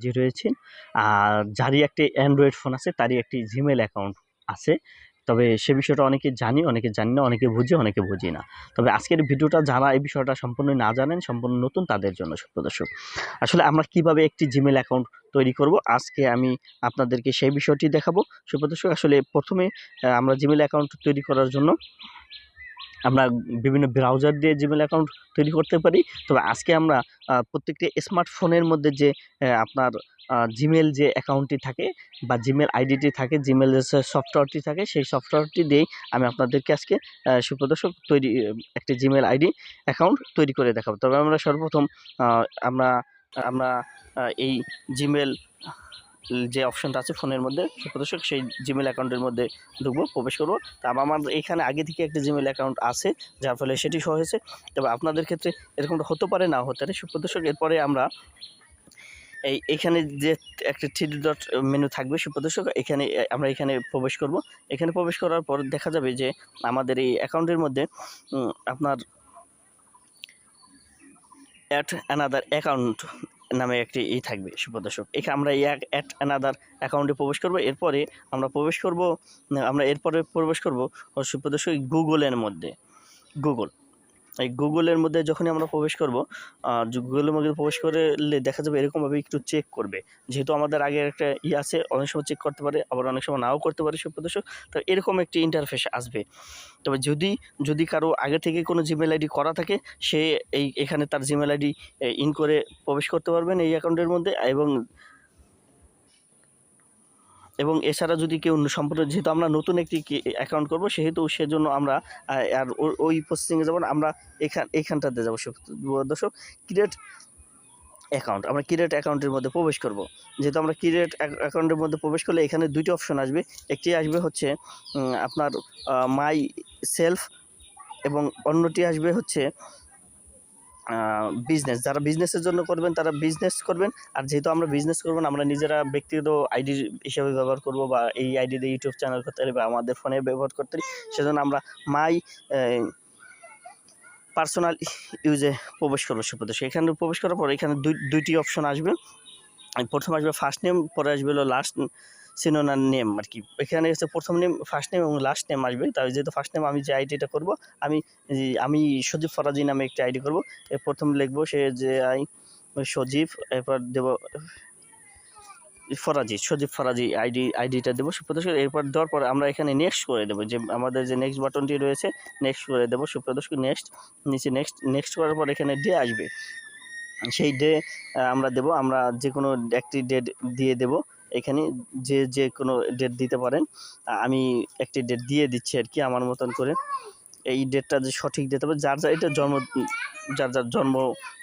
যে রয়েছেন যারই একটি অ্যান্ড্রয়েড ফোন আছে তারই একটি জিমেল অ্যাকাউন্ট আছে। তবে সে বিষয়টা অনেকে জানি, অনেকে জানি না, অনেকে বুঝি, অনেকে বুঝি না। তবে আজকের ভিডিওটা যারা এই বিষয়টা সম্পূর্ণ না জানেন, সম্পূর্ণ নতুন তাদের জন্য সুপ্রদর্শক। আসলে আমরা কিভাবে একটি জিমেল অ্যাকাউন্ট তৈরি করব, আজকে আমি আপনাদেরকে সেই বিষয়টি দেখাবো সুপ্রদর্শক। আসলে প্রথমে আমরা জিমেল অ্যাকাউন্ট তৈরি করার জন্য আমরা বিভিন্ন ব্রাউজার দিয়ে জিমেল অ্যাকাউন্ট তৈরি করতে পারি। তবে আজকে আমরা প্রত্যেকটি স্মার্টফোনের মধ্যে যে আপনার জিমেল যে অ্যাকাউন্টটি থাকে বা জিমেল আইডিটি থাকে, জিমেল যে সফটওয়্যারটি থাকে, সেই সফটওয়্যারটি দিয়েই আমি আপনাদেরকে আজকে সুপ্রদর্শক একটি জিমেল আইডি অ্যাকাউন্ট তৈরি করে দেখাবো। তবে আমরা সর্বপ্রথম আমরা আমরা এই জিমেল যে অপশনটা আছে ফোনের মধ্যে সুপ্রদর্শক, সেই জিমেল অ্যাকাউন্টের মধ্যে ঢুকবো, প্রবেশ করবো। তা আমার এখানে আগে থেকে একটা জিমেল অ্যাকাউন্ট আছে, যার ফলে সেটি সহ হয়েছে। তবে আপনাদের ক্ষেত্রে এরকমটা হতে পারে, না হতে পারে সুপ্রদর্শক। এরপরে আমরা এইখানে যে একটা 3 ডট মেনু থাকবে সুপ্রদর্শক, আমরা এখানে প্রবেশ করব। এখানে প্রবেশ করার পর দেখা যাবে যে আমাদের এই অ্যাকাউন্টের মধ্যে আপনার অ্যাড অ্যানাদার অ্যাকাউন্ট নামে একটি থাকবে সুপ্রদর্শক। এখানে আমরা এই অ্যাড অ্যানাদার অ্যাকাউন্টে প্রবেশ করব। এরপরে আমরা প্রবেশ করব সুপ্রদর্শক গুগলের মধ্যে। এই গুগলের মধ্যে যখনই আমরা প্রবেশ করব, গুগলের মধ্যে প্রবেশ করলে দেখা যাবে এরকমভাবে একটু চেক করবে। যেহেতু আমাদের আগে একটা আছে, অনেক সময় চেক করতে পারে, আবার অনেক সময় নাও করতে পারে সুপ্রদর্শক। তো এরকম একটি ইন্টারফেস আসবে। তবে যদি কারো আগে থেকে কোনো জিমেল আইডি করা থাকে, সে এখানে তার জিমেল আইডি ইন করে প্রবেশ করতে পারবেন এই অ্যাকাউন্টের মধ্যে। এবং এছাড়া যদি কেউ সম্পূর্ণ, যেহেতু আমরা নতুন একটি অ্যাকাউন্ট করব, সেজন্য আমরা আর ওই প্রসেসিংয়ে যাব না, আমরা এইখানটাতে যাবো দর্শক, ক্রিয়েট অ্যাকাউন্ট। আমরা ক্রিয়েট অ্যাকাউন্টের মধ্যে প্রবেশ করব। যেহেতু আমরা ক্রিয়েট অ্যাকাউন্টের মধ্যে প্রবেশ করলে এখানে দুইটি অপশন আসবে। একটি আসবে হচ্ছে আপনার মাই সেলফ, এবং অন্যটি আসবে হচ্ছে বিজনেস। যারা বিজনেসের জন্য করবেন তারা বিজনেস করবেন, আর যেহেতু আমরা বিজনেস করব না, আমরা নিজেরা ব্যক্তিগত আইডি হিসেবে ব্যবহার করব, বা এই আইডি দিয়ে ইউটিউব চ্যানেল করতে পারি বা আমাদের ফোনে ব্যবহার করতে পারি, সেজন্য আমরা মাই পার্সোনাল ইউজে প্রবেশ করবো সুপ্রদর্শক। এখানে প্রবেশ করার পর এখানে দুইটি অপশন আসবে। প্রথম আসবে ফার্স্ট নেম, পরে আসবে হলো লাস্ট সিনোনার নেম আর কি। এখানে হচ্ছে প্রথম নেম, ফার্স্ট নেম এবং লাস্ট নেম আসবে। তাই যেহেতু ফার্স্ট নেম, আমি যে আইডিটা করব, আমি সজীব ফরাজি নামে একটি আইডি করব। প্রথম লিখবো সজীব, এরপর দেব সজীব ফরাজি আইডিটা দেবো সুপ্রদর্শক। এরপর দেওয়ার পর আমরা এখানে নেক্সট করে দেবো, যে আমাদের যে নেক্সট বাটনটি রয়েছে, নেক্সট করে দেবো সুপ্রদর্শক। নিচে নেক্সট করার পর এখানে ডে আসবে, সেই ডে আমরা দেব। আমরা যে কোনো একটি ডেট দিয়ে দেব। এখানে যে কোনো ডেট দিতে পারেন, আমি একটি ডেট দিয়ে দিচ্ছি আর কি আমার মতন করে। এই ডেটটা যে সঠিক দিতে হবে, যার এটা যার জন্ম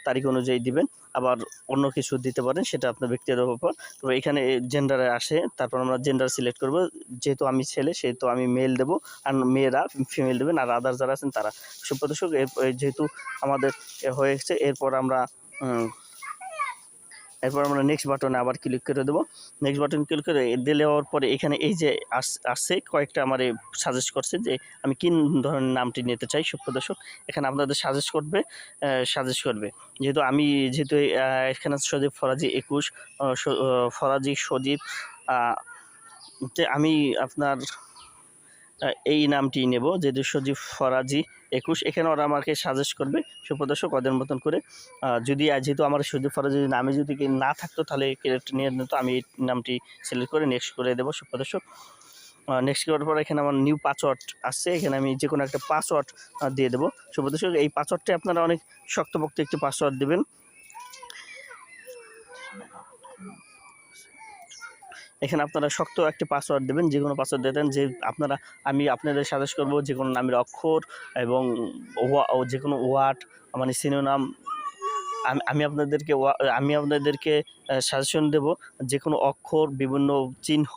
তারিখ অনুযায়ী দিবেন। আবার অন্য কিছু দিতে পারেন, সেটা আপনার ব্যক্তিগত ব্যাপার। তবে এখানে জেন্ডারে আসে, তারপর আমরা জেন্ডার সিলেক্ট করব। যেহেতু আমি ছেলে, সেহেতু আমি মেল দেব, আর মেয়েরা ফিমেল দেবেন, আর আদার যারা আছেন তারা সুপ্রদর্শক। যেহেতু আমাদের হয়ে গেছে, এরপর আমরা নেক্সট বাটনে আবার ক্লিক করে দেবো। নেক্সট বাটন ক্লিক করে দেওয়ার পরে এখানে এই যে আসছে কয়েকটা আমার সাজেস্ট করছে যে আমি কি ধরনের নামটি নিতে চাই সুপ্রদর্শক। এখানে আপনাদের সাজেস্ট করবে। যেহেতু এখানে সজীব ফরাজি 21, ফরাজি সজীব, আমি আপনার এই নামটি নেব, যেহেতু সজীব ফরাজি 21। এখানে ওরা আমাকে সাজেস্ট করবে সুপ্রদর্শক ওদের মতন করে। যেহেতু আমার সজীব ফরাজি নামে যদি না থাকতো, তাহলে নিয়ে নিত, আমি এই নামটি সিলেক্ট করে নেক্সট করে দেবো সুপ্রদর্শক। নেক্সট করার পর এখানে আমার নিউ পাসওয়ার্ড আসছে, এখানে আমি যে কোনো একটা পাসওয়ার্ড দিয়ে দেবো সুপ্রদর্শক। এই পাসওয়ার্ডটি আপনারা অনেক শক্তপোক্ত একটি পাসওয়ার্ড দেবেন। এখানে আপনারা শক্ত একটি পাসওয়ার্ড দেবেন, যে কোনো পাসওয়ার্ড দেবেন। আমি আপনাদের সাজেস্ট করব যে কোনো নামের অক্ষর এবং যে কোনো ওয়ার্ড, মানে সিনোনাম। আমি আপনাদেরকে সাজেশন দেব, যে কোনো অক্ষর, বিভিন্ন চিহ্ন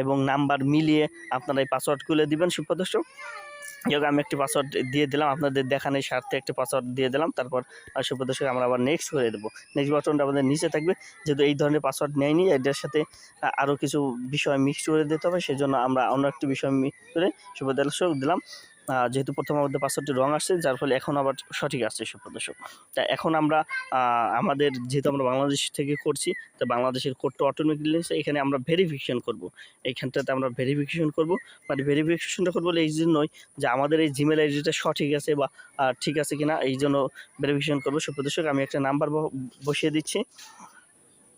এবং নাম্বার মিলিয়ে আপনারা এই পাসওয়ার্ডগুলো দিবেন সুপ্রদর্শক। আমি একটি পাসওয়ার্ড দিয়ে দিলাম, আপনাদের দেখানোর স্বার্থে একটি পাসওয়ার্ড দিয়ে দিলাম। তারপর সুপ্রদর্শক আমরা আবার নেক্সট করে দেবো। নেক্সট বাটনটা আমাদের নিচে থাকবে। যেহেতু এই ধরনের পাসওয়ার্ড নেয়নি, এটার সাথে আরও কিছু বিষয় মিক্স করে দিতে হবে, সেজন্য আমরা অন্য একটি বিষয় মিক্স করে সুপ্রদর্শক দিলাম। যেহেতু প্রথম আমাদের পাসওয়ার্ডটি রং আসছে, যার ফলে এখন আবার সঠিক আসছে সুপ্রদর্শক। তা এখন আমরা আমাদের যেহেতু আমরা বাংলাদেশ থেকে করছি, তো বাংলাদেশের কোডটা অটোমেটিক্যালি এখানে আমরা ভেরিফিকেশন করব। এইখানটাতে আমরা ভেরিফিকেশন করব, মানে ভেরিফিকেশনটা করবো এই জন্যই যে আমাদের এই জিমেল আইডিটা সঠিক আছে বা ঠিক আছে কিনা, এই জন্য ভেরিফিকেশন করবো সুপ্রদর্শক। আমি একটা নাম্বার বসিয়ে দিচ্ছি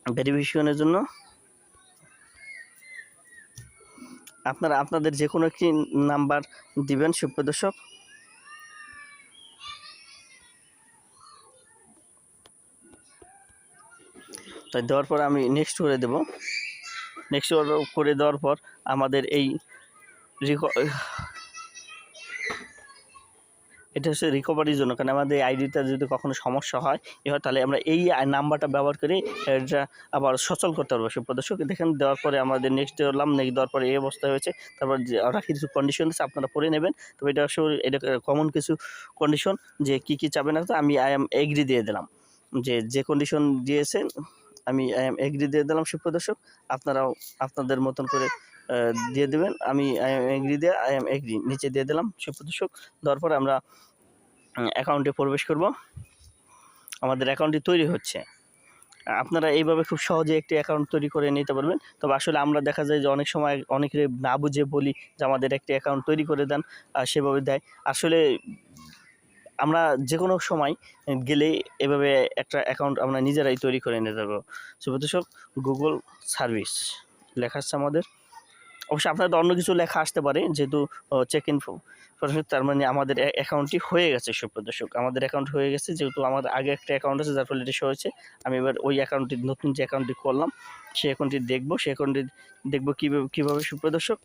ভেরিফিকেশনের জন্য। আপনারা আপনাদের যে কোনো একটি নাম্বার দিবেন সুপ্রদর্শক। তাই দেওয়ার পর আমি নেক্সট করে দেব। নেক্সট করে দেওয়ার পর আমাদের এই এটা হচ্ছে রিকভারির জন্য, কারণ আমাদের আইডিটা যদি কখনো সমস্যা হয় তাহলে আমরা এই নাম্বারটা ব্যবহার করে এটা আবার সচল করতে পারবো সুপ্রদর্শক। দেখেন দেওয়ার পরে আমাদের নেক্সট দিলাম, নেক্সট দেওয়ার পরে এই অবস্থা হয়েছে। তারপর যে ওরা কিছু কন্ডিশন আছে আপনারা পড়ে নেবেন। তবে এটা আসলে এটা কমন কিছু কন্ডিশন যে কী চাবে না। তো আমি আই এম এগ্রি দিয়ে দিলাম, যে কন্ডিশন দিয়েছেন আমি আই এম এগ্রি দিয়ে দিলাম সুপ্রদর্শক। আপনারাও আপনাদের মতন করে দিয়ে দেবেন। আমি আই এম এগ্রি দিয়ে আই এম এগ্রি নিচে দিয়ে দিলাম সুপ্রদর্শক। দেওয়ার পরে আমরা অ্যাকাউন্টে প্রবেশ করব। আমাদের অ্যাকাউন্টটি তৈরি হচ্ছে। আপনারা এইভাবে খুব সহজে একটি অ্যাকাউন্ট তৈরি করে নিতে পারবেন। তবে আসলে আমরা দেখা যায় যে অনেক সময় অনেকে না বুঝে বলি যে আমাদের একটি অ্যাকাউন্ট তৈরি করে দেন, সেভাবে দেয়। আসলে আমরা যে কোনো সময় গেলে এভাবে একটা অ্যাকাউন্ট আমরা নিজেরাই তৈরি করে নিতে পারবো সুপ্রদর্শক। গুগল সার্ভিস লেখা আছে আমাদের, অবশ্যই আপনাদের অন্য কিছু লেখা আসতে পারে, যেহেতু চেক ইন, তার মানে আমাদের অ্যাকাউন্টটি হয়ে গেছে সুপ্রদর্শক। আমাদের অ্যাকাউন্ট হয়ে গেছে, যেহেতু আমাদের আগে একটা অ্যাকাউন্ট আছে যার ফলে এটা শো হয়েছে। আমি এবার ওই অ্যাকাউন্টটি, নতুন যে অ্যাকাউন্টটি করলাম সেই অ্যাকাউন্টটি দেখবো। সেই অ্যাকাউন্টটি দেখবো কীভাবে সুপ্রদর্শক।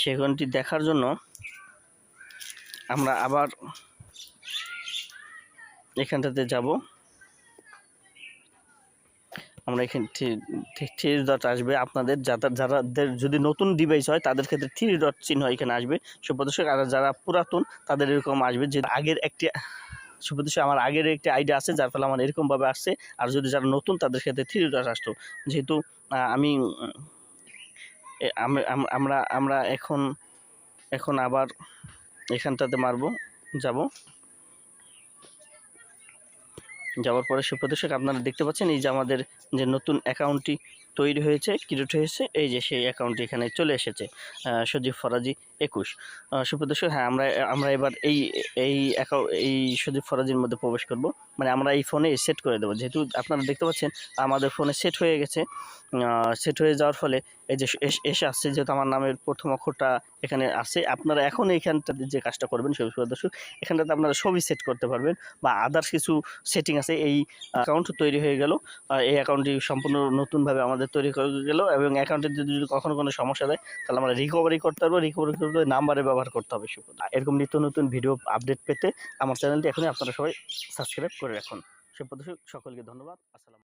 সেই অ্যাকাউন্টটি দেখার জন্য আমরা আবার এখানটাতে যাব। আমরা এখানে থ্রি ডট আসবে আপনাদের, যাদের যদি নতুন ডিভাইস হয় তাদের ক্ষেত্রে থ্রি ডট চিহ্ন এখানে আসবে সুপ্রদর্শক। আর যারা পুরাতন তাদের এরকম আসবে, যে আগের একটি সুপ্রদর্শক আমার আগের একটি আইডিয়া আছে, যার ফলে আমার এরকমভাবে আসছে। আর যদি যারা নতুন তাদের ক্ষেত্রে থ্রি ডট আসতো। যেহেতু আমি আমরা আমরা এখন আবার এখানটাতে যাওয়ার পরে সুপ্রদর্শক আপনারা দেখতে পাচ্ছেন এই যে আমাদের যে নতুন অ্যাকাউন্টটি তৈরি হয়েছে, ক্রিয়েট হয়েছে, এই যে সেই অ্যাকাউন্টটি এখানে চলে এসেছে, সজীব ফরাজি 21 সুপ্রদর্শক। হ্যাঁ, আমরা এবার এই সজীব ফরাজির মধ্যে প্রবেশ করব, মানে আমরা এই ফোনে সেট করে দেবো। যেহেতু আপনারা দেখতে পাচ্ছেন আমাদের ফোনে সেট হয়ে গেছে। সেট হয়ে যাওয়ার ফলে এই যে এসে আসছে, যেহেতু আমার নামের প্রথম অক্ষরটা এখানে আসছে। আপনারা এখন এইখানটাতে যে কাজটা করবেন সুপ্রদর্শক, এখানটাতে আপনারা সবই সেট করতে পারবেন, বা আদার্স কিছু সেটিং আছে। এই অ্যাকাউন্ট তৈরি হয়ে গেল, এই অ্যাকাউন্টটি সম্পূর্ণ নতুনভাবে আমাদের তৈরি করে গেল। এবং অ্যাকাউন্টের যদি কখনো কোনো সমস্যা দেয় তাহলে আমরা রিকভারি করতে পারবো। রিকভারি করতে নাম্বারে ব্যবহার করতে হবে সুপ্রদর্শক। এরকম নিত্য নতুন ভিডিও আপডেট পেতে আমার চ্যানেলটি এখনই আপনারা সবাই সাবস্ক্রাইব করে রাখুন সুপ্রদর্শক। সকলকে ধন্যবাদ। আসসালাম।